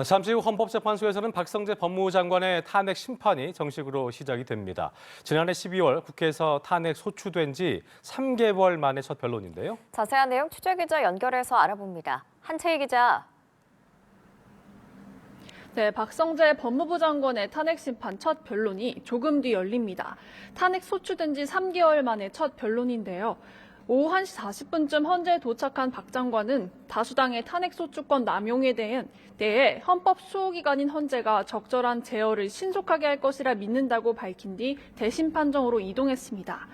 잠시 후 헌법재판소에서는 박성재 법무부 장관의 탄핵 심판이 정식으로 시작이 됩니다. 지난해 12월 국회에서 탄핵 소추된 지 3개월 만에 첫 변론인데요. 자세한 내용 취재기자 연결해서 알아봅니다. 한채희 기자. 네, 박성재 법무부 장관의 탄핵 심판 첫 변론이 조금 뒤 열립니다. 탄핵 소추된 지 3개월 만에 첫 변론인데요. 오후 1시 40분쯤 헌재에 도착한 박 장관은 다수당의 탄핵 소추권 남용에 대해 헌법 수호기관인 헌재가 적절한 제어를 신속하게 할 것이라 믿는다고 밝힌 뒤 대심 판정으로 이동했습니다.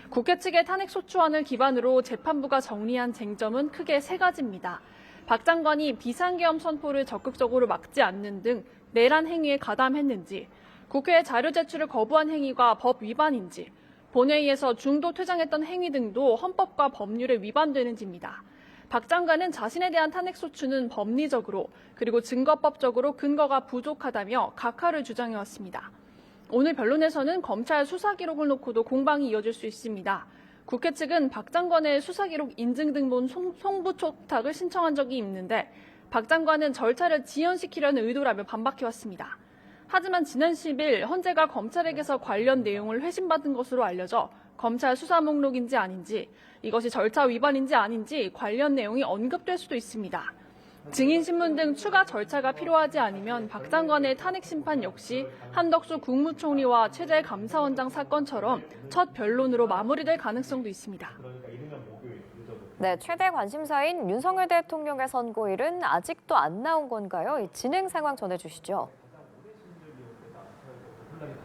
국회 측의 탄핵 소추안을 기반으로 재판부가 정리한 쟁점은 크게 3가지입니다. 박 장관이 비상계엄 선포를 적극적으로 막지 않는 등 내란 행위에 가담했는지, 국회에 자료 제출을 거부한 행위가 법 위반인지, 본회의에서 중도 퇴장했던 행위 등도 헌법과 법률에 위반되는지입니다. 박 장관은 자신에 대한 탄핵 소추는 법리적으로 그리고 증거법적으로 근거가 부족하다며 각하를 주장해왔습니다. 오늘 변론에서는 검찰 수사 기록을 놓고도 공방이 이어질 수 있습니다. 국회 측은 박 장관의 수사 기록 인증 등본 송부 촉탁을 신청한 적이 있는데 박 장관은 절차를 지연시키려는 의도라며 반박해왔습니다. 하지만 지난 10일 헌재가 검찰에게서 관련 내용을 회신받은 것으로 알려져 검찰 수사 목록인지 아닌지, 이것이 절차 위반인지 아닌지 관련 내용이 언급될 수도 있습니다. 증인신문 등 추가 절차가 필요하지 않으면 박 장관의 탄핵 심판 역시 한덕수 국무총리와 최재 감사원장 사건처럼 첫 변론으로 마무리될 가능성도 있습니다. 네, 최대 관심사인 윤석열 대통령의 선고일은 아직도 안 나온 건가요? 이 진행 상황 전해주시죠.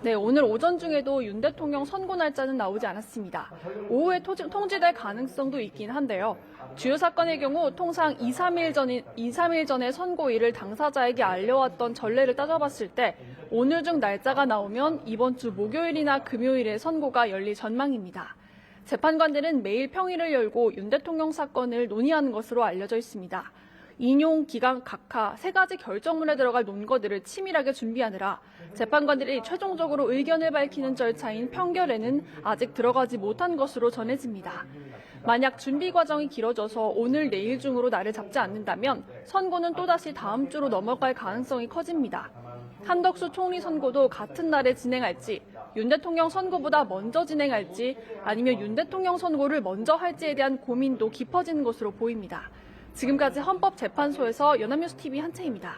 네, 오늘 오전 중에도 윤 대통령 선고 날짜는 나오지 않았습니다. 오후에 통지될 가능성도 있긴 한데요. 주요 사건의 경우 통상 2, 3일 전에 선고일을 당사자에게 알려왔던 전례를 따져봤을 때 오늘 중 날짜가 나오면 이번 주 목요일이나 금요일에 선고가 열릴 전망입니다. 재판관들은 매일 평일을 열고 윤 대통령 사건을 논의하는 것으로 알려져 있습니다. 인용, 기각, 각하 3가지 결정문에 들어갈 논거들을 치밀하게 준비하느라 재판관들이 최종적으로 의견을 밝히는 절차인 평결에는 아직 들어가지 못한 것으로 전해집니다. 만약 준비 과정이 길어져서 오늘, 내일 중으로 날을 잡지 않는다면 선고는 또다시 다음 주로 넘어갈 가능성이 커집니다. 한덕수 총리 선고도 같은 날에 진행할지, 윤 대통령 선고보다 먼저 진행할지, 아니면 윤 대통령 선고를 먼저 할지에 대한 고민도 깊어지는 것으로 보입니다. 지금까지 헌법재판소에서 연합뉴스TV 한채입니다.